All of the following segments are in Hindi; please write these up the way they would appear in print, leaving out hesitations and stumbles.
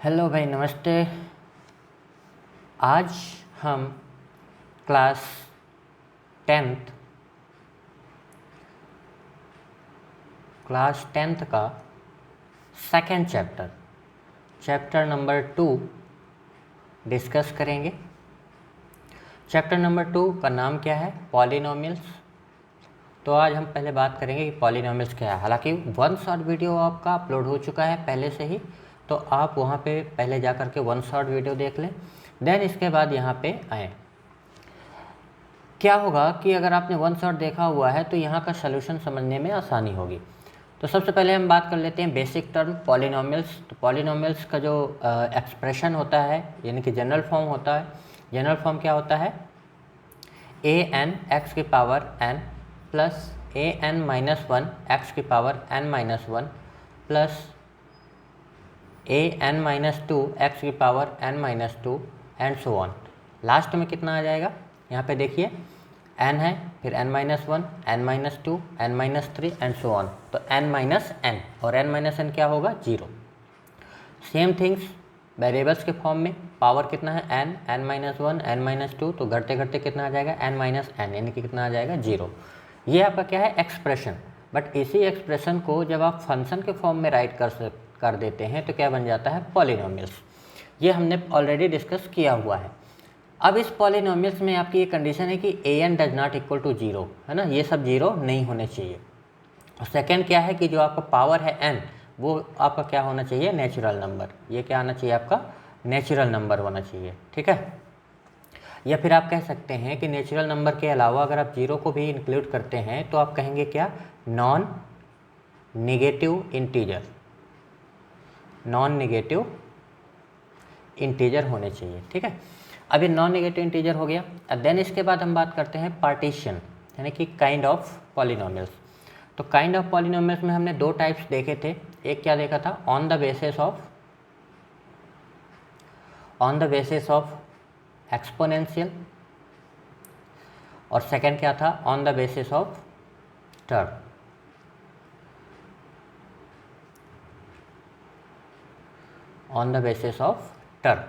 हेलो भाई, नमस्ते। आज हम क्लास 10th का सेकंड चैप्टर नंबर 2 डिस्कस करेंगे। चैप्टर नंबर 2 का नाम क्या है? पॉलिनोमियल्स। तो आज हम पहले बात करेंगे कि पॉलिनोमियल्स क्या है। हालांकि वन शॉर्ट वीडियो आपका अपलोड हो चुका है पहले से ही, तो आप वहाँ पे पहले जा कर के वन शॉर्ट वीडियो देख लें, देन इसके बाद यहाँ पे आएँ। क्या होगा कि अगर आपने वन शॉट देखा हुआ है तो यहाँ का सलूशन समझने में आसानी होगी। तो सबसे पहले हम बात कर लेते हैं बेसिक टर्म पॉलिनोमियल्स। तो पॉलिनोमियल्स का जो एक्सप्रेशन होता है, यानी कि जनरल फॉर्म होता है, जनरल फॉर्म क्या होता है? an x की power n plus an minus 1 x की power n minus 1 plus an minus 2 x की power n minus 2 and so on. Last में कितना आ जाएगा? यहाँ पे देखिए n है, फिर n minus 1, n minus 2, n minus 3 and so on. तो n माइनस n और n माइनस n क्या होगा? 0। सेम थिंग्स वेरिएबल्स के फॉर्म में पावर कितना है? n माइनस 1, n माइनस 2, तो घटते घटते कितना आ जाएगा? n माइनस n, यानी कि कितना आ जाएगा? 0। ये आपका क्या है? एक्सप्रेशन। बट इसी एक्सप्रेशन को जब आप फंक्शन के फॉर्म में राइट कर देते हैं तो क्या बन जाता है? पॉलिनोमियल्स। ये हमने ऑलरेडी डिस्कस किया हुआ है। अब इस पॉलिनोमियल्स में आपकी ये कंडीशन है कि an does not equal to 0, है ना, ये सब 0 नहीं होने चाहिए। और सेकंड क्या है कि जो आपका पावर है n, वो आपका क्या होना चाहिए? Natural number. ये क्या आना चाहिए? आपका नेचुरल नंबर होना चाहिए, ठीक है। या फिर आप कह सकते हैं कि नेचुरल नंबर के अलावा अगर आप 0 को भी इंक्लूड करते हैं तो आप कहेंगे क्या? Non negative integer, non negative integer होने चाहिए, ठीक है। अब ये नॉन नेगेटिव इंटीजर हो गया। अब देन इसके बाद हम बात करते हैं पार्टीशन, यानी कि काइंड ऑफ पॉलिनोमियल्स। तो काइंड ऑफ पॉलिनोमियल्स में हमने दो टाइप्स देखे थे। एक क्या देखा था? On the basis of exponential, और सेकंड क्या था? On the basis of term. On the basis of term.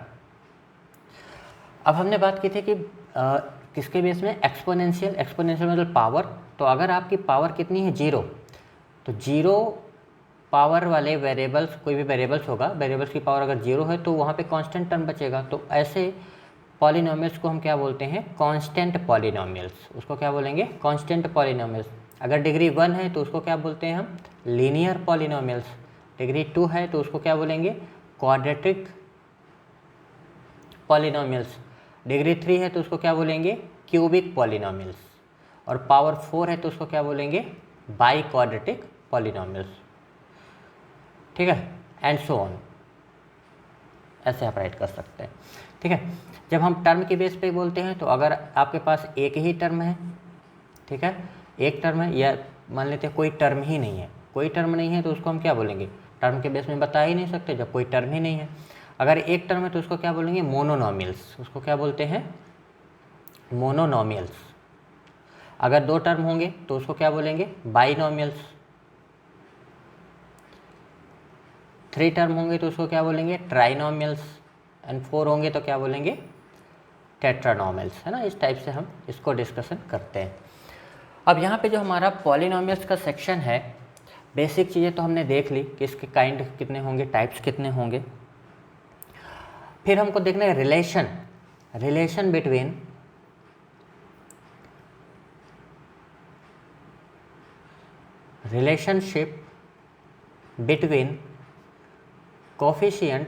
अब हमने बात की थी कि किसके बेस में? एक्सपोनेंशियल। एक्सपोनेंशियल मतलब पावर। तो अगर आपकी पावर कितनी है? 0, तो 0 पावर वाले वेरिएबल्स, कोई भी वेरिएबल्स होगा, वेरिएबल्स की पावर अगर 0 है तो वहाँ पे कांस्टेंट टर्म बचेगा। तो ऐसे पॉलिनोमियल्स को हम क्या बोलते हैं? Constant polynomials. उसको क्या बोलेंगे? Constant polynomials. अगर डिग्री 1 है तो उसको क्या बोलते हैं हम? Linear polynomials. डिग्री 2 है तो उसको क्या बोलेंगे? Quadratic polynomials. डिग्री 3 है तो उसको क्या बोलेंगे? Cubic polynomials. और पावर 4 है तो उसको क्या बोलेंगे? बाई क्वाड्रेटिक पॉलिनोमियल्स, ठीक है, एंड सो ऑन। ऐसे आप राइट कर सकते हैं, ठीक है। जब हम टर्म के बेस पे बोलते हैं तो अगर आपके पास एक ही टर्म है, ठीक है, एक टर्म है, या मान लेते हैं कोई टर्म ही नहीं है, कोई टर्म नहीं है, तो उसको हम क्या बोलेंगे? टर्म के बेस में बता ही नहीं सकते जब कोई टर्म ही नहीं है। अगर एक टर्म है तो उसको क्या बोलेंगे? मोनोनोमियल्स। उसको क्या बोलते हैं? मोनोनोमियल्स। अगर दो टर्म होंगे तो उसको क्या बोलेंगे? बाइनोमियल्स। 3 टर्म होंगे तो उसको क्या बोलेंगे? ट्राइनोमियल्स। एंड 4 होंगे तो क्या बोलेंगे? टेट्रानोमियल्स, है ना। इस टाइप से हम इसको डिस्कशन करते हैं। अब यहाँ पे जो हमारा पॉलिनोमियल्स का सेक्शन है, बेसिक चीज़ें तो हमने देख ली कि इसके काइंड कितने होंगे, टाइप्स कितने होंगे। फिर हमको देखना है relation between relationship between coefficient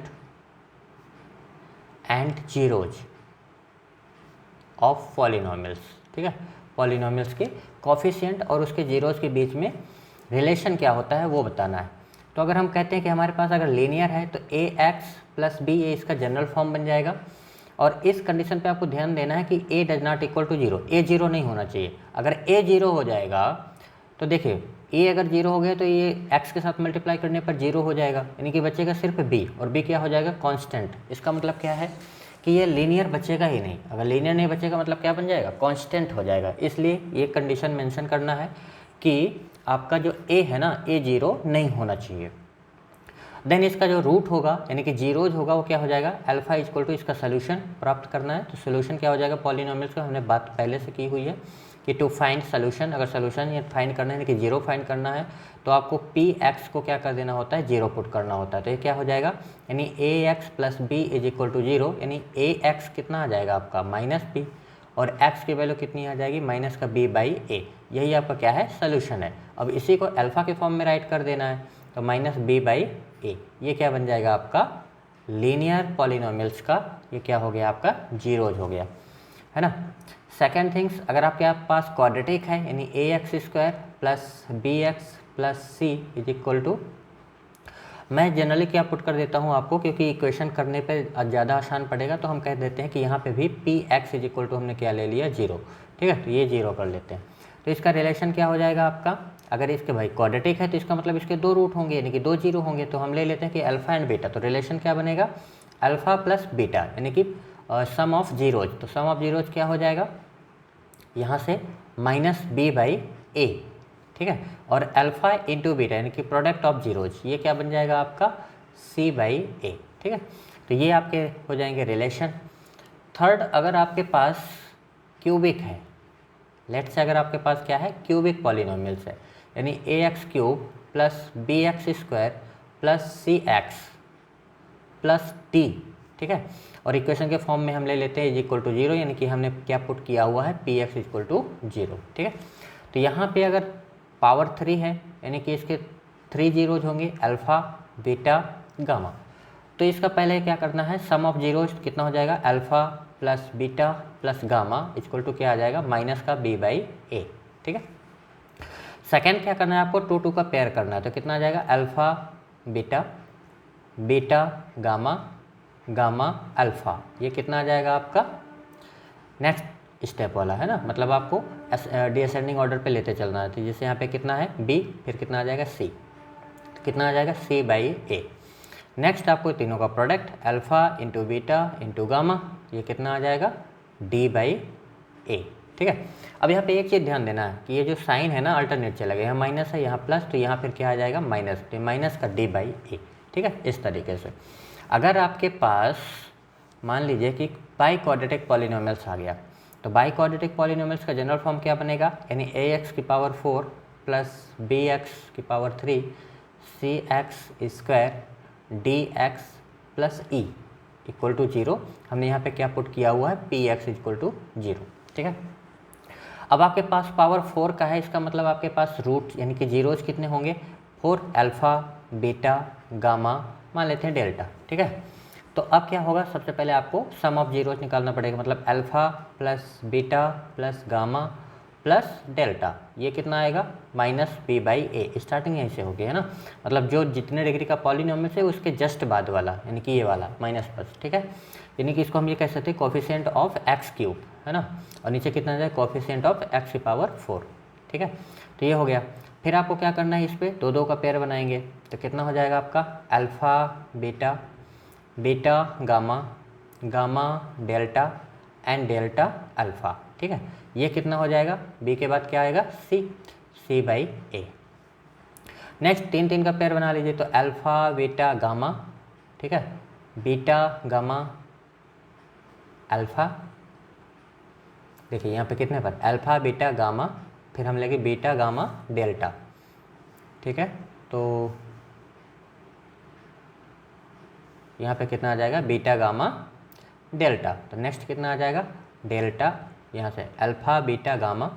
and zeros of polynomials, ठीक है। पॉलिनोमियल्स के कोफिशिएंट और उसके जीरोज के बीच में रिलेशन क्या होता है वो बताना है। तो अगर हम कहते हैं कि हमारे पास अगर लीनियर है तो ax प्लस बी, ये इसका जनरल फॉर्म बन जाएगा। और इस कंडीशन पे आपको ध्यान देना है कि a does not equal to 0, a 0 नहीं होना चाहिए। अगर a 0 हो जाएगा तो देखिए a अगर 0 हो गया तो ये x के साथ मल्टीप्लाई करने पर 0 हो जाएगा, यानी कि बचेगा सिर्फ b, और b क्या हो जाएगा? कांस्टेंट। इसका मतलब क्या है कि ये लीनियर बचेगा ही नहीं। अगर लीनियर नहीं बचेगा मतलब क्या बन जाएगा? कांस्टेंट हो जाएगा। इसलिए ये कंडीशन मेंशन करना है कि आपका जो a है ना, a 0 नहीं होना चाहिए। देन इसका जो रूट होगा यानी कि जीरोज होगा वो क्या हो जाएगा, अल्फा इक्वल टू इसका सोल्यूशन प्राप्त करना है। तो सोल्यूशन क्या हो जाएगा पॉलिनोमियल्स का, हमने बात पहले से की हुई है कि टू फाइंड सोल्यूशन, अगर सोल्यूशन ये फाइंड करना है यानी कि जीरो फाइंड करना है तो आपको पी एक्स को क्या कर देना होता है, जीरो पुट करना होता है। तो ये क्या हो जाएगा, यानी ए x plus B is equal to zero, यानी ए एक्स कितना आ जाएगा आपका माइनस बी, और x की वैल्यू कितनी आ जाएगी माइनस का b बाई ए। यही आपका क्या है सोल्यूशन है। अब इसी को अल्फा के फॉर्म में राइट कर देना है, तो माइनस b बाई ए, ये क्या बन जाएगा आपका लीनियर पॉलिनोमियल्स का, ये क्या हो गया आपका जीरोज हो गया, है ना। सेकेंड थिंग्स, अगर आपके पास क्वाड्रेटिक है यानी ए x square plus B x plus C is equal to, मैं जनरली क्या पुट कर देता हूँ आपको, क्योंकि इक्वेशन करने पे ज़्यादा आसान पड़ेगा, तो हम कह देते हैं कि यहाँ पे भी p x is equal to हमने क्या ले लिया जीरो, ठीक है। तो ये जीरो कर लेते हैं। तो इसका रिलेशन क्या हो जाएगा आपका, अगर इसके भाई क्वाड्रेटिक है तो इसका मतलब इसके दो रूट होंगे यानी कि दो जीरो होंगे, तो हम ले लेते हैं कि अल्फा एंड बीटा। तो रिलेशन क्या बनेगा, अल्फा प्लस बीटा यानी कि सम ऑफ जीरोज। तो सम ऑफ जीरोज क्या हो जाएगा यहाँ से माइनस बी बाई ए, ठीक है, और अल्फा इंटू बीटा यानी कि प्रोडक्ट ऑफ जीरोज, ये क्या बन जाएगा आपका सी बाई ए, ठीक है। तो ये आपके हो जाएंगे रिलेशन। थर्ड, अगर आपके पास क्यूबिक है, लेट्स से अगर आपके पास क्या है क्यूबिक पॉलिनोमियल्स है, यानी ए x cube plus B x square plus C x plus T, ठीक है, और इक्वेशन के फॉर्म में हम ले लेते हैं इज इक्वल टू जीरो, यानी कि हमने क्या पुट किया हुआ है p x equal to zero, ठीक है। तो यहाँ पे अगर पावर 3 है यानी कि इसके 3 जीरोज होंगे अल्फ़ा बीटा गामा, तो इसका पहले क्या करना है सम ऑफ जीरोज कितना हो जाएगा, alpha plus beta plus gamma equal to क्या आ जाएगा माइनस का बी बाई ए, ठीक है। सेकेंड क्या करना है आपको, टू टू का पेयर करना है, तो कितना आ जाएगा alpha beta beta gamma gamma alpha, ये कितना आ जाएगा आपका नेक्स्ट स्टेप वाला, है ना, मतलब आपको डिसेंडिंग ऑर्डर पे लेते चलना है। तो जैसे यहाँ पे कितना है बी, फिर कितना आ जाएगा सी, तो कितना आ जाएगा सी बाई ए। नेक्स्ट आपको तीनों का product alpha into beta into gamma, ये कितना आ जाएगा डी बाई ए, ठीक है। अब यहाँ पे एक चीज़ ध्यान देना है कि ये जो साइन है ना अल्टरनेट चलेगा, यहाँ माइनस है यहाँ प्लस, तो यहाँ फिर क्या आ जाएगा माइनस, तो माइनस का डी बाई ए, ठीक है। इस तरीके से अगर आपके पास मान लीजिए कि बाई क्वाड्रेटिक पॉलिनोमियल्स आ गया, तो बाई क्वाड्रेटिक पॉलिनोमियल्स का जनरल फॉर्म क्या बनेगा, यानी ए एक्स की पावर 4 प्लस बी एक्स की power 3 c x square d x plus e equal to zero. हमने यहाँ पे क्या पुट किया हुआ है p x equal to zero, ठीक है। अब आपके पास पावर 4 का है, इसका मतलब आपके पास रूट यानी कि जीरोज कितने होंगे 4, अल्फ़ा बीटा गामा मान लेते हैं डेल्टा, ठीक है। तो अब क्या होगा, सबसे पहले आपको सम ऑफ जीरोज निकालना पड़ेगा, मतलब alpha plus beta plus gamma plus delta, ये कितना आएगा minus b by a. Starting यहीं से होगी, है ना, मतलब जो जितने डिग्री का पॉलिनोमियल है उसके जस्ट बाद वाला यानी कि ये वाला माइनस प्लस, ठीक है। यानी कि इसको हम ये कह सकते हैं कोफिशिएंट ऑफ एक्स क्यूब, है ना, और नीचे कितना जाए कोफिशिएंट ऑफ एक्स की पावर 4, ठीक है। तो ये हो गया। फिर आपको क्या करना है, इस पर दो दो का पेयर बनाएंगे, तो कितना हो जाएगा आपका alpha beta beta gamma gamma delta and delta alpha, ठीक है। ये कितना हो जाएगा, बी के बाद क्या आएगा सी, सी बाई ए। नेक्स्ट तीन तीन का पेयर बना लीजिए, तो अल्फ़ा बीटा गामा, ठीक है, बीटा गामा अल्फ़ा, देखिए यहाँ पे कितने पर अल्फ़ा बीटा गामा, फिर हम लेंगे बीटा गामा डेल्टा, ठीक है। तो यहाँ पे कितना आ जाएगा बीटा गामा डेल्टा, तो नेक्स्ट कितना आ जाएगा डेल्टा, यहाँ से अल्फ़ा बीटा गामा,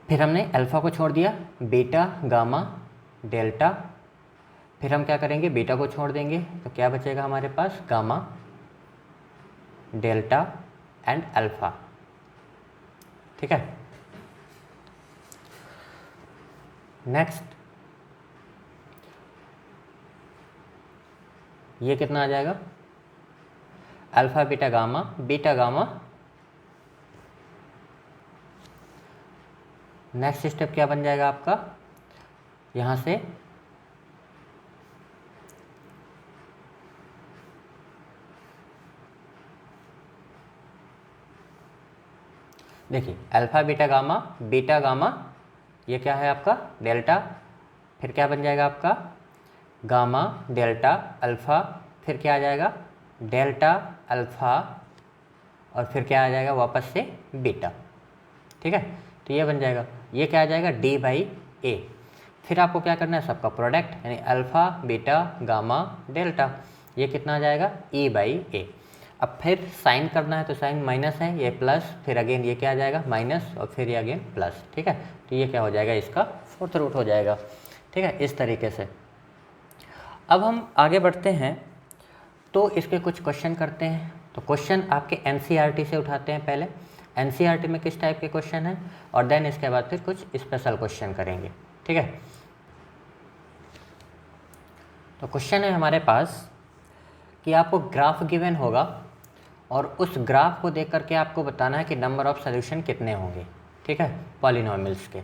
फिर हमने अल्फ़ा को छोड़ दिया बीटा गामा डेल्टा, फिर हम क्या करेंगे बीटा को छोड़ देंगे, तो क्या बचेगा हमारे पास गामा डेल्टा एंड अल्फ़ा, ठीक है। नेक्स्ट ये कितना आ जाएगा alpha beta gamma, next step क्या बन जाएगा आपका, यहाँ से देखिए अल्फ़ा बीटा गामा ये क्या है आपका डेल्टा, फिर क्या बन जाएगा आपका गामा डेल्टा अल्फ़ा, फिर क्या आ जाएगा डेल्टा अल्फ़ा, और फिर क्या आ जाएगा वापस से बीटा। ठीक है, तो ये बन जाएगा, ये क्या आ जाएगा डी बाई ए। फिर आपको क्या करना है, सबका प्रोडक्ट यानी अल्फ़ा बीटा गामा डेल्टा, ये कितना आ जाएगा ई बाई ए। अब फिर साइन करना है तो साइन माइनस है, ये प्लस, फिर अगेन ये क्या आ जाएगा माइनस, और फिर ये अगेन प्लस। ठीक है, तो ये क्या हो जाएगा, इसका फोर्थ रूट हो जाएगा। ठीक है, इस तरीके से। अब हम आगे बढ़ते हैं तो इसके कुछ क्वेश्चन करते हैं। तो क्वेश्चन आपके एनसीईआरटी से उठाते हैं पहले, एनसीईआरटी में किस टाइप के क्वेश्चन हैं, और देन इसके बाद फिर कुछ स्पेशल क्वेश्चन करेंगे। ठीक है, तो क्वेश्चन है हमारे पास कि आपको ग्राफ गिवन होगा और उस ग्राफ को देख करके आपको बताना है कि नंबर ऑफ सॉल्यूशन कितने होंगे। ठीक है, पॉलिनॉमियल्स के।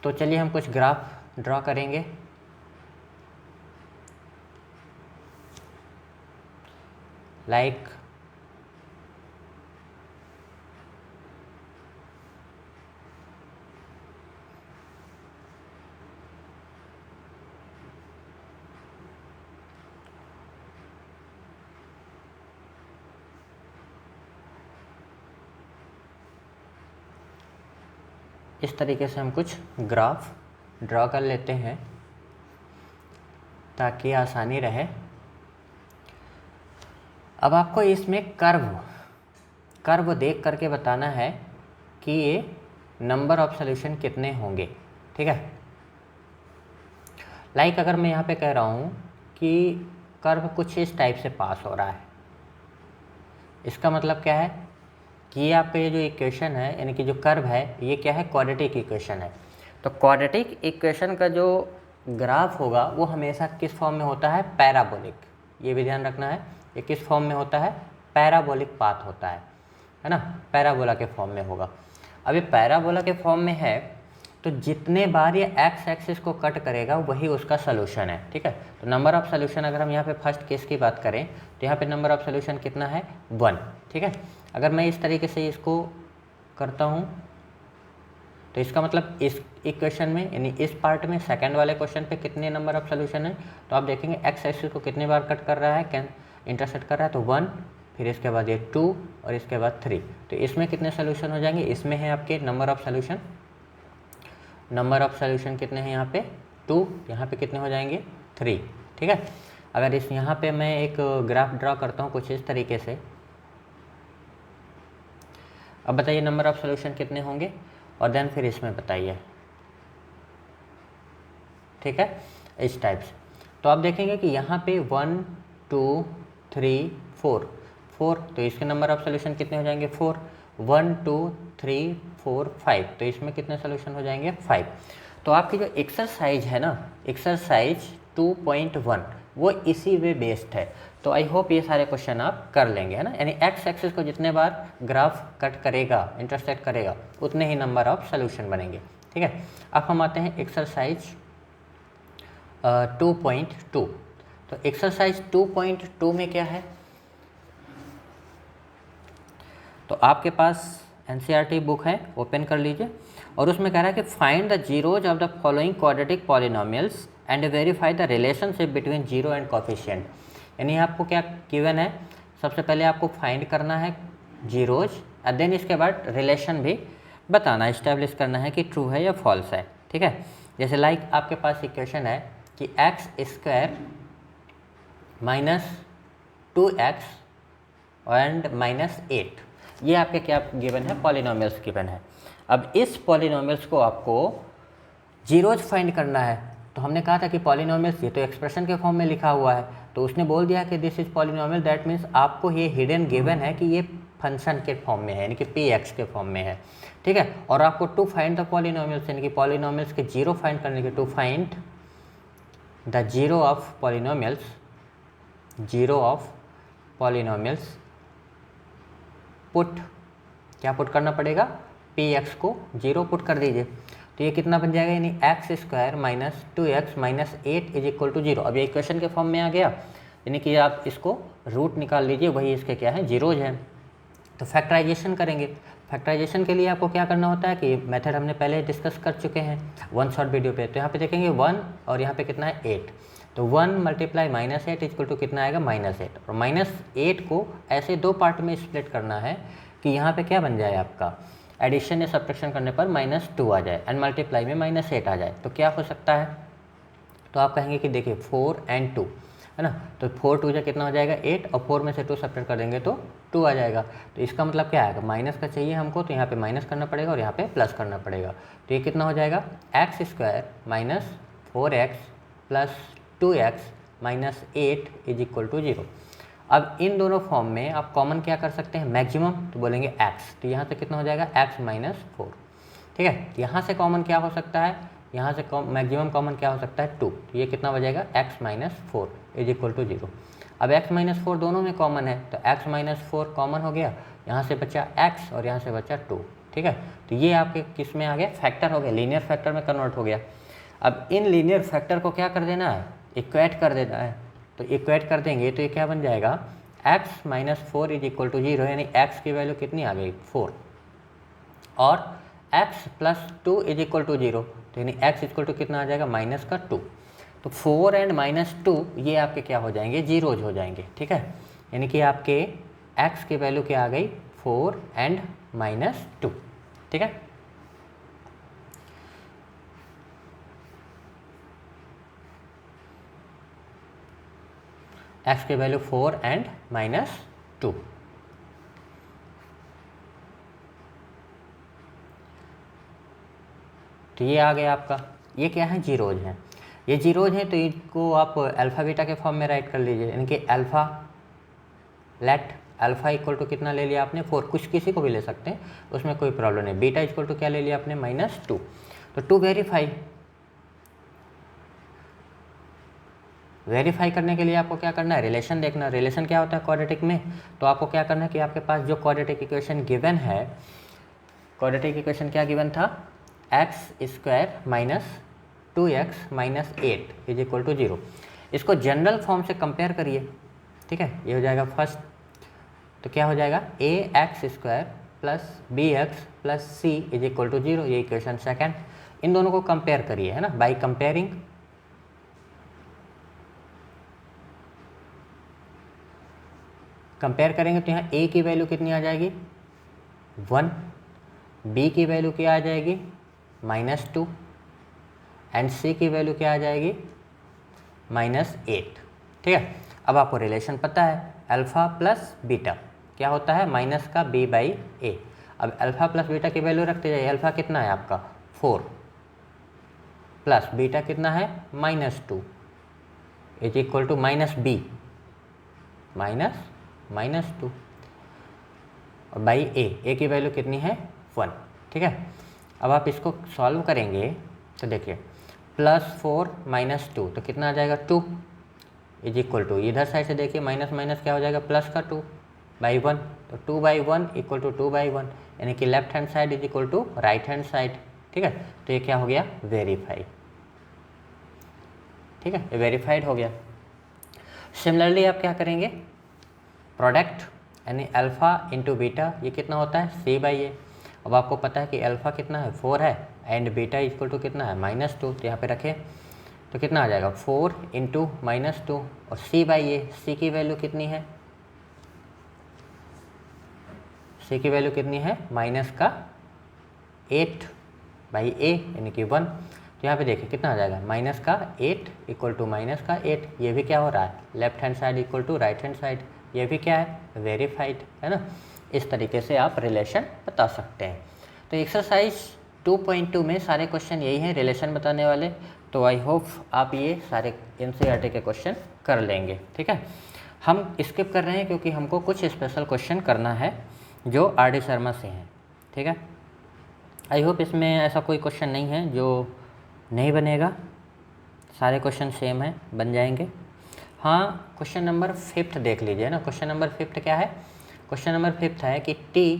तो चलिए हम कुछ ग्राफ ड्रॉ करेंगे। लाइक इस तरीके से हम कुछ ग्राफ ड्रॉ कर लेते हैं ताकि आसानी रहे। अब आपको इसमें कर्व देख करके बताना है कि ये नंबर ऑफ सॉल्यूशन कितने होंगे। ठीक है, लाइक अगर मैं यहाँ पे कह रहा हूँ कि कर्व कुछ इस टाइप से पास हो रहा है, इसका मतलब क्या है कि ये आपका ये जो इक्वेशन है यानी कि जो कर्व है ये क्या है, क्वाड्रेटिक इक्वेशन है। तो क्वाड्रेटिक इक्वेशन का जो ग्राफ होगा वो हमेशा किस फॉर्म में होता है, पैराबोलिक। ये भी ध्यान रखना है, ये किस फॉर्म में होता है, पैराबोलिक पाथ होता है ना, पैराबोला के फॉर्म में होगा। अब ये पैराबोला के फॉर्म में है तो जितने बार ये एक्स एक्सिस को कट करेगा वही उसका सलूशन है। ठीक है, तो नंबर ऑफ सॉल्यूशन अगर हम यहाँ पे फर्स्ट केस की बात करें तो यहाँ पे नंबर ऑफ सॉल्यूशन कितना है, 1। ठीक है, अगर मैं इस तरीके से इसको करता हूँ तो इसका मतलब इस इक्वेशन में यानी इस पार्ट में सेकंड वाले क्वेश्चन पे कितने नंबर ऑफ सॉल्यूशन है, तो आप देखेंगे एक्स एक्सिस को कितने बार कट कर रहा है, इंटरसेक्ट कर रहा है, तो 1, फिर इसके बाद ये 2 और इसके बाद 3। तो इसमें कितने सोल्यूशन हो जाएंगे, इसमें है आपके नंबर ऑफ सॉल्यूशन कितने हैं यहाँ पे 2, यहाँ पे कितने हो जाएंगे 3। ठीक है, अगर इस यहाँ पे मैं एक ग्राफ ड्रॉ करता हूँ कुछ इस तरीके से, अब बताइए नंबर ऑफ सॉल्यूशन कितने होंगे और देन फिर इसमें बताइए। ठीक है, इस टाइप से। तो आप देखेंगे कि यहाँ पे 1 2 3 4, तो इसके नंबर ऑफ सॉल्यूशन कितने हो जाएंगे 4, 1 2 3 4 5, तो इसमें कितने सॉल्यूशन हो जाएंगे 5। तो आपकी जो एक्सरसाइज है ना, एक्सरसाइज 2.1 वो इसी वे बेस्ड है। तो आई होप ये सारे क्वेश्चन आप कर लेंगे, है ना, यानी एक्स एक्सिस को जितने बार ग्राफ कट करेगा, इंटरसेक्ट करेगा, उतने ही नंबर ऑफ सॉल्यूशन बनेंगे। ठीक है, अब हम आते हैं एक्सरसाइज 2.2। तो एक्सरसाइज 2.2 में क्या है, तो आपके पास एनसीईआरटी बुक है, ओपन कर लीजिए, और उसमें कह रहा है कि find the zeros of the following quadratic polynomials and verify the relationship between zero and coefficient. यानी आपको क्या गिवन है, सबसे पहले आपको फाइंड करना है जीरोज और देन इसके बाद रिलेशन भी बताना, इस्टेब्लिश करना है कि ट्रू है या फॉल्स है। ठीक है, जैसे लाइक आपके पास इक्वेशन है कि x square minus 2x and minus 8, ये आपके क्या गिवन है, पॉलिनोमियल्स गिवन है। अब इस पॉलिनोमियल्स को आपको जीरोज फाइंड करना है। तो हमने कहा था कि पॉलिनोमियल्स ये तो एक्सप्रेशन के फॉर्म में लिखा हुआ है, तो उसने बोल दिया कि this is polynomial, that means आपको ये हिडन गिवन है कि ये फंक्शन के फॉर्म में है यानी कि px के फॉर्म में है। ठीक है, और आपको टू फाइंड द पॉलिनोमियल्स यानी कि पॉलिनोमियल्स के जीरो फाइंड करने के, to find the zero of polynomials put, क्या पुट करना पड़ेगा, px को 0 पुट कर दीजिए। तो ये कितना बन जाएगा, यानी x square minus 2x minus 8 is equal to 0। अब ये इक्वेशन के फॉर्म में आ गया, यानी कि आप इसको रूट निकाल लीजिए, वही इसके क्या है, जीरोज हैं। तो फैक्टराइजेशन करेंगे। फैक्टराइजेशन के लिए आपको क्या करना होता है कि मेथड हमने पहले डिस्कस कर चुके हैं वन शॉर्ट वीडियो पे। तो यहाँ पे देखेंगे 1 और यहाँ पे कितना है 8, तो 1 मल्टीप्लाई -8 इक्वल टू कितना आएगा -8, और -8 को ऐसे दो पार्ट में स्प्लिट करना है कि यहाँ पे क्या बन जाए आपका एडिशन या सब्ट्रैक्शन करने पर -2 आ जाए एंड मल्टीप्लाई में -8 आ जाए। तो क्या हो सकता है, तो आप कहेंगे कि देखिए 4 and 2 है ना, तो 4 2 कितना हो जाएगा 8, और 4 में से 2 सब्ट्रैक्ट कर देंगे तो 2 आ जाएगा। तो इसका मतलब क्या आएगा, माइनस का चाहिए हमको, तो यहाँ पे माइनस करना पड़ेगा और यहाँ पे प्लस करना पड़ेगा। तो ये कितना हो जाएगा x² minus 4x plus 2x minus 8 is equal to 0। अब इन दोनों फॉर्म में आप कॉमन क्या कर सकते हैं, मैक्सिमम, तो बोलेंगे x, तो यहाँ से कितना हो जाएगा x माइनस 4। ठीक है, यहाँ से कॉमन क्या हो सकता है, यहाँ से मैक्सिमम कॉमन क्या हो सकता है 2, तो ये कितना बचेगा x minus 4 is equal to 0। अब x माइनस 4 दोनों में कॉमन है, तो x माइनस 4 कॉमन हो गया, यहाँ से बचा x और यहाँ से बचा 2। ठीक है, तो ये आपके किस में आ गया, फैक्टर हो गया, लीनियर फैक्टर में कन्वर्ट हो गया। अब इन लीनियर फैक्टर को क्या कर देना है, इक्वेट कर देना है। तो इक्वेट कर देंगे तो ये क्या बन जाएगा, x minus 4 is equal to 0, यानी x की वैल्यू कितनी आ गई 4, और x plus 2 is equal to 0, तो यानी x इक्वल टू कितना आ जाएगा माइनस का 2। तो 4 एंड -2 ये आपके क्या हो जाएंगे, जीरोज हो जाएंगे। ठीक है, यानी कि आपके x की वैल्यू क्या आ गई 4 एंड -2। ठीक है, x की वैल्यू 4 एंड -2। तो ये आ गया आपका, ये क्या है, जीरोज हैं। ये जीरोज हैं तो इनको आप अल्फ़ा बीटा के फॉर्म में राइट कर लीजिए, यानी कि alpha let alpha equal to कितना ले लिया आपने 4, कुछ किसी को भी ले सकते हैं, उसमें कोई प्रॉब्लम नहीं। बीटा इक्वल टू क्या ले लिया आपने -2, तो 2 वेरीफाई करने के लिए आपको क्या करना है, रिलेशन देखना। रिलेशन क्या होता है क्वाड्रेटिक में, तो आपको क्या करना है कि आपके पास जो क्वाड्रेटिक इक्वेशन गिवन है, क्वाड्रेटिक इक्वेशन क्या गिवन था, x² minus 2x minus 8 is equal to 0। इसको जनरल फॉर्म से कंपेयर करिए। ठीक है, ये हो जाएगा फर्स्ट, तो क्या हो जाएगा ax² plus bx plus c is equal to 0, ये इक्वेशन सेकेंड। इन दोनों को कंपेयर करिए, है ना, बाई कंपेयरिंग। कंपेयर करेंगे तो यहाँ a की वैल्यू कितनी आ जाएगी 1, b की वैल्यू क्या आ जाएगी -2 एंड c की वैल्यू क्या आ जाएगी -8। ठीक है, अब आपको रिलेशन पता है, अल्फ़ा प्लस बीटा क्या होता है, माइनस का b/a। अब अल्फ़ा प्लस बीटा की वैल्यू रखते जाइए, अल्फ़ा कितना है आपका 4 प्लस बीटा कितना है -2 इज इक्वल टू -b -2 और बाई a की वैल्यू कितनी है 1। ठीक है, अब आप इसको सॉल्व करेंगे तो देखिए +4 -2 तो कितना आ जाएगा 2 इज इक्वल टू, इधर साइड से देखिए माइनस माइनस क्या हो जाएगा प्लस का 2/1, तो 2/1 इक्वल टू 2/1, यानी कि left hand side is equal to right hand side. ठीक है, तो ये क्या हो गया वेरीफाई। ठीक है, ये वेरीफाइड हो गया। सिमिलरली आप क्या करेंगे, प्रोडक्ट यानी अल्फ़ा इंटू बीटा, ये कितना होता है c/a। अब आपको पता है कि अल्फ़ा कितना है 4 है एंड बीटा इक्वल टू कितना है -2, तो यहाँ पे रखें तो कितना आ जाएगा 4 इंटू -2 और c/a, c की वैल्यू कितनी है, c की वैल्यू कितनी है -8/a यानी कि 1। तो यहाँ पे देखिए कितना आ जाएगा -8 इक्वल टू -8, ये भी क्या हो रहा है left hand side equal to right hand side, ये भी क्या है वेरीफाइड, है ना। इस तरीके से आप रिलेशन बता सकते हैं। तो एक्सरसाइज 2.2 में सारे क्वेश्चन यही हैं रिलेशन बताने वाले। तो आई होप आप ये सारे NCERT के क्वेश्चन कर लेंगे। ठीक है, हम स्किप कर रहे हैं क्योंकि हमको कुछ स्पेशल क्वेश्चन करना है जो RD शर्मा से हैं। ठीक है, आई होप इसमें ऐसा कोई क्वेश्चन नहीं है जो नहीं बनेगा, सारे क्वेश्चन सेम हैं, बन जाएंगे। हाँ, क्वेश्चन नंबर 5 देख लीजिए ना। क्वेश्चन नंबर 5 क्या है, क्वेश्चन नंबर 5 है कि t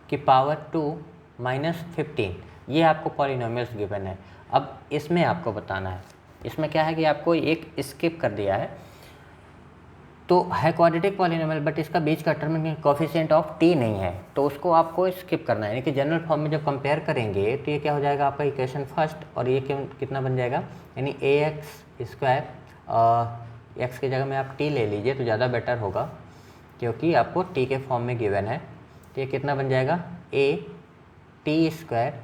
की पावर 2 -15, ये आपको पॉलिनोमियल्स गिवन है। अब इसमें आपको बताना है, इसमें क्या है कि आपको एक स्किप कर दिया है। तो है क्वाड्रेटिक पॉलिनोमियल बट इसका बीच का टर्म में कोफिशिएंट ऑफ टी नहीं है, तो उसको आपको स्किप करना है। यानी कि जनरल फॉर्म में जब कंपेयर करेंगे तो ये क्या हो जाएगा आपका इक्वेशन फर्स्ट, और ये कितना बन जाएगा, यानी ए एक्स स्क्वायर, एक्स की जगह में आप टी ले लीजिए तो ज़्यादा बेटर होगा क्योंकि आपको टी के फॉर्म में गिवन है। तो ये कितना बन जाएगा, a t square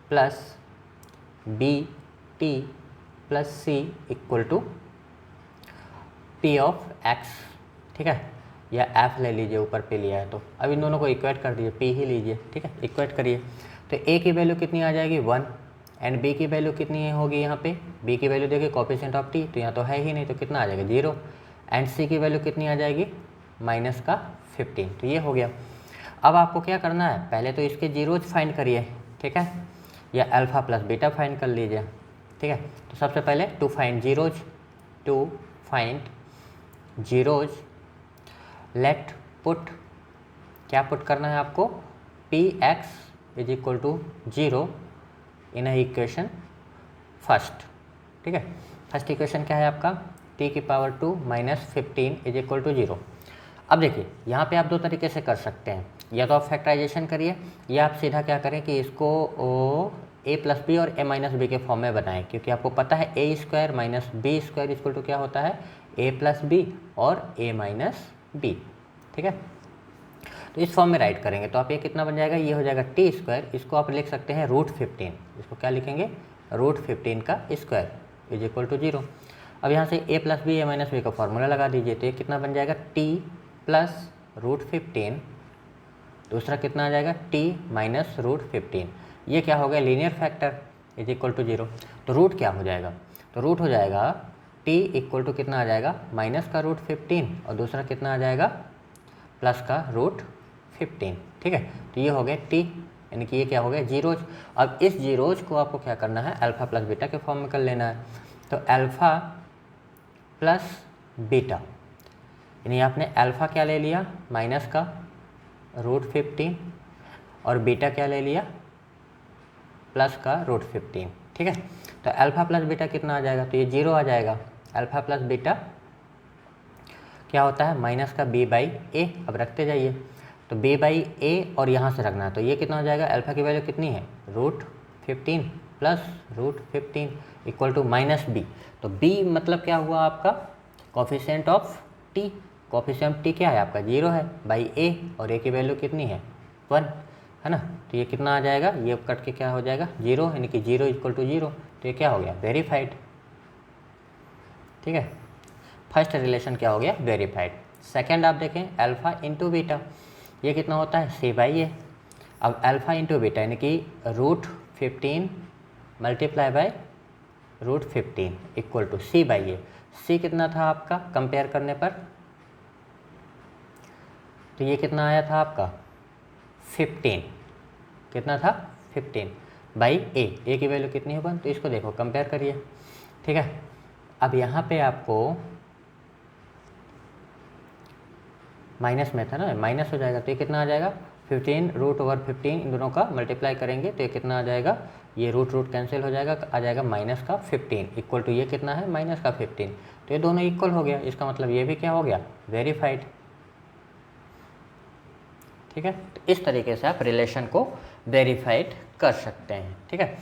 plus b t plus c equal to p of x, ठीक है, या एफ ले लीजिए, ऊपर पे लिया है तो अब इन दोनों को इक्वेट कर दीजिए, पी ही लीजिए, ठीक है, इक्वेट करिए। तो ए की वैल्यू कितनी आ जाएगी 1 एंड बी की वैल्यू कितनी होगी, यहाँ पे बी की वैल्यू देखिए कोफिशिएंट ऑफ टी, तो यहाँ तो है ही नहीं, तो कितना आ जाएगा 0, एंड सी की वैल्यू कितनी आ जाएगी माइनस का 15, तो ये हो गया। अब आपको क्या करना है, पहले तो इसके जीरोज फाइंड करिए, ठीक है, या अल्फ़ा प्लस बीटा फाइंड कर लीजिए, ठीक है। तो सबसे पहले to find zeros let put, क्या पुट करना है आपको, p x is equal to 0 in equation first, ठीक है। फर्स्ट इक्वेशन क्या है आपका, t की power 2 minus 15 is equal to 0। अब देखिए यहाँ पे आप दो तरीके से कर सकते हैं, या तो आप फैक्टराइजेशन करिए या आप सीधा क्या करें कि इसको ए प्लस बी और ए माइनस बी के फॉर्म में बनाएं, क्योंकि आपको पता है A square minus B square equal to क्या होता है, ए प्लस बी और ए माइनस बी, ठीक है। तो इस फॉर्म में राइट करेंगे तो आप ये कितना बन जाएगा, ये हो जाएगा टी स्क्वायर, इसको आप लिख सकते हैं √15, इसको क्या लिखेंगे √15 का स्क्वायर इज इक्वल टू 0। अब यहाँ से ए प्लस बी ए माइनस बी का फॉर्मूला लगा दीजिए, तो ये कितना बन जाएगा टी प्लस √15, दूसरा कितना आ जाएगा टी माइनस √15, ये क्या हो गया linear factor is equal to 0। तो रूट क्या हो जाएगा, तो रूट हो जाएगा टी इक्वल टू कितना आ जाएगा माइनस का √15 और दूसरा कितना आ जाएगा प्लस का √15, ठीक है। तो ये हो गया टी, यानी कि ये क्या हो गया जीरोज। अब इस जीरोज को आपको क्या करना है, अल्फ़ा प्लस बीटा के फॉर्म में कर लेना है। तो अल्फ़ा प्लस बीटा, यानी आपने अल्फ़ा क्या ले लिया माइनस का √15 और बीटा क्या ले लिया प्लस का √15, ठीक है। तो अल्फ़ा प्लस बीटा कितना आ जाएगा, तो ये 0 आ जाएगा। अल्फ़ा प्लस बीटा क्या होता है माइनस का b बाई ए, अब रखते जाइए, तो b बाई ए और यहाँ से रखना है, तो ये कितना हो जाएगा, अल्फ़ा की वैल्यू कितनी है √15 plus √15 equal to minus b। तो b मतलब क्या हुआ आपका coefficient of t, coefficient t क्या है आपका 0 है बाई a, और a की वैल्यू कितनी है 1 है ना। तो ये कितना आ जाएगा, ये कट के क्या हो जाएगा 0, यानी कि 0 इक्वल टू 0, तो ये क्या हो गया वेरीफाइड, ठीक है। फर्स्ट रिलेशन क्या हो गया वेरीफाइड। सेकंड आप देखें अल्फ़ा इंटू बीटा, ये कितना होता है c बाई ए। अब अल्फ़ा इंटू बीटा यानी कि √15 multiply by √15 equal to c by a. c कितना था आपका कंपेयर करने पर, तो ये कितना आया था आपका 15, कितना था 15 बाई ए की वैल्यू कितनी होगा, तो इसको देखो कंपेयर करिए, ठीक है। अब यहाँ पे आपको माइनस में था ना, माइनस हो जाएगा, तो ये कितना आ जाएगा 15 √15, इन दोनों का मल्टीप्लाई करेंगे तो ये कितना आ जाएगा, ये रूट कैंसिल हो जाएगा, आ जाएगा माइनस का 15 इक्वल टू ये कितना है माइनस का 15, तो ये दोनों इक्वल हो गया, इसका मतलब ये भी क्या हो गया वेरीफाइड, ठीक है। तो इस तरीके से आप रिलेशन को वेरीफाइड कर सकते हैं, ठीक है।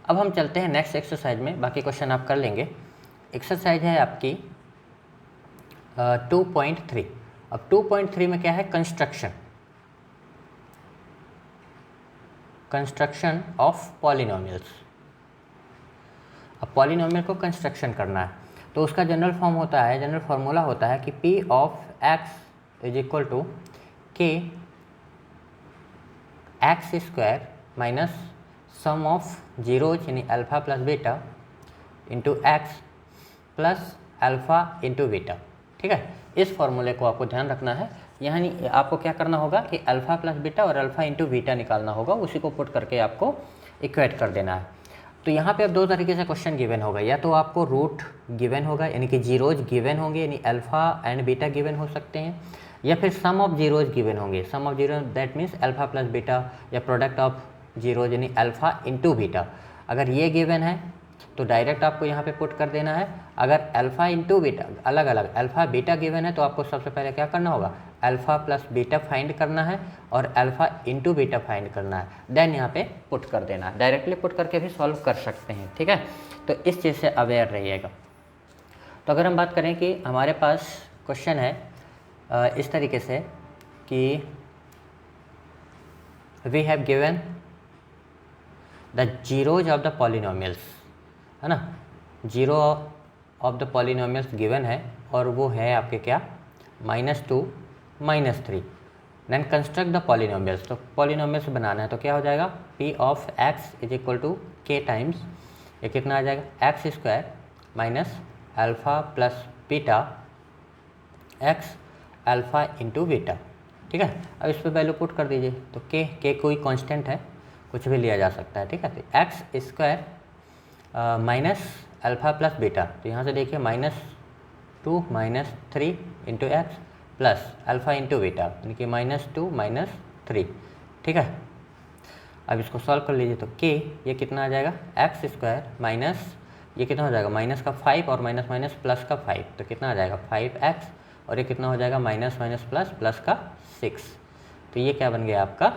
अब हम चलते हैं नेक्स्ट एक्सरसाइज में, बाकी क्वेश्चन आप कर लेंगे। एक्सरसाइज है आपकी 2.3। अब 2.3 में क्या है कंस्ट्रक्शन ऑफ पॉलिनोमियल्स। अब पॉलिनोमियल को कंस्ट्रक्शन करना है तो उसका जनरल फॉर्म होता है, जनरल फार्मूला होता है कि p of x is equal to k x square minus sum of zeros यानी alpha plus beta into x plus alpha into beta, ठीक है। इस फॉर्मूले को आपको ध्यान रखना है, यानी आपको क्या करना होगा कि अल्फ़ा प्लस बीटा और अल्फ़ा इंटू बीटा निकालना होगा, उसी को पुट करके आपको इक्वेट कर देना है। तो यहाँ पे अब दो तरीके से क्वेश्चन गिवन होगा, या तो आपको रूट गिवन होगा यानी कि जीरोज गिवन होंगे यानी अल्फ़ा एंड बीटा गिवन हो सकते हैं, या फिर सम ऑफ जीरोज गिवन होंगे। Sum of zero that means alpha plus beta, या प्रोडक्ट ऑफ जीरोज यानी अल्फ़ा इंटू बीटा। अगर ये गिवन है तो डायरेक्ट आपको यहाँ पे पुट कर देना है। अगर अल्फ़ा इंटू बीटा अलग अलग अल्फ़ा बीटा गिवन है तो आपको सबसे पहले क्या करना होगा, अल्फ़ा प्लस बीटा फाइंड करना है और अल्फ़ा इंटू बीटा फाइंड करना है, देन यहाँ पे पुट कर देना है। डायरेक्टली पुट करके भी सॉल्व कर सकते हैं, ठीक है। तो इस चीज़ से अवेयर रहिएगा। तो अगर हम बात करें कि हमारे पास क्वेश्चन है इस तरीके से कि we have given the zeros of the polynomials, है ना, zero of the polynomials given है और वो है आपके क्या, -2 -3। देन कंस्ट्रक्ट द पॉलिनोमियल्स, तो पॉलिनोमियल्स बनाना है तो क्या हो जाएगा, p of x is equal to k times ये कितना आ जाएगा, x² minus alpha plus beta x alpha into beta, ठीक है। अब इस पर वैल्यू पुट कर दीजिए, तो k कोई कांस्टेंट है, कुछ भी लिया जा सकता है, ठीक है। तो x² minus alpha plus beta, तो यहाँ से देखिए -2 -3 into x plus alpha into beta, यानी कि -2 -3, ठीक है। अब इसको सॉल्व कर लीजिए, तो k ये कितना आ जाएगा, x² माइनस ये कितना हो जाएगा, माइनस का 5 और माइनस माइनस प्लस का 5, तो कितना आ जाएगा 5x, और ये कितना हो जाएगा माइनस माइनस प्लस प्लस का 6। तो ये क्या बन गया आपका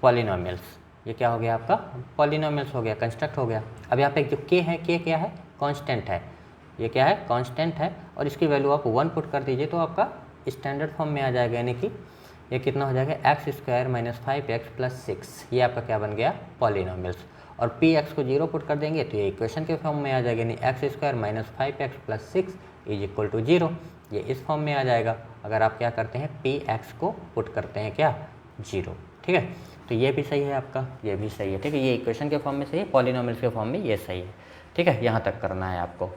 पॉलिनोमियल्स, ये क्या हो गया आपका पॉलिनोमियल्स हो गया, कंस्ट्रक्ट हो गया। अब यहाँ पे जो k है, k क्या है, कांस्टेंट है, ये क्या है कांस्टेंट है, और इसकी वैल्यू आप 1 पुट कर दीजिए तो आपका स्टैंडर्ड फॉर्म में आ जाएगा, यानी कि ये कितना हो जाएगा x² माइनस 5x प्लस 6, ये आपका क्या बन गया पॉलिनोमियल्स। और px को 0 पुट कर देंगे तो ये इक्वेशन के फॉर्म में आ जाएगा, यानी x² minus 5x plus 6 is equal to 0, ये इस फॉर्म में आ जाएगा। अगर आप क्या करते हैं px को पुट करते हैं क्या 0, ठीक है। तो ये भी सही है आपका, ये भी सही है, ठीक है। ये इक्वेशन के फॉर्म में सही है, पॉलिनोमियल्स के फॉर्म में ये सही है, ठीक है। यहाँ तक करना है आपको।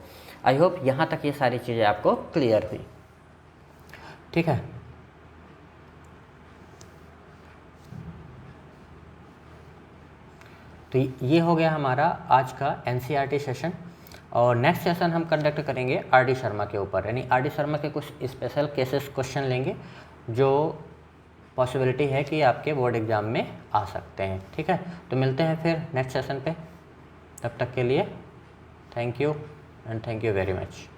आई होप यहाँ तक ये सारी चीज़ें आपको क्लियर हुई, ठीक है। तो ये हो गया हमारा आज का NCERT सेशन, और नेक्स्ट सेशन हम कंडक्ट करेंगे RD शर्मा के ऊपर, यानी RD शर्मा के कुछ स्पेशल केसेस क्वेश्चन लेंगे जो पॉसिबिलिटी है कि आपके बोर्ड एग्ज़ाम में आ सकते हैं, ठीक है। तो मिलते हैं फिर नेक्स्ट सेशन पे, तब तक के लिए thank you and thank you very much.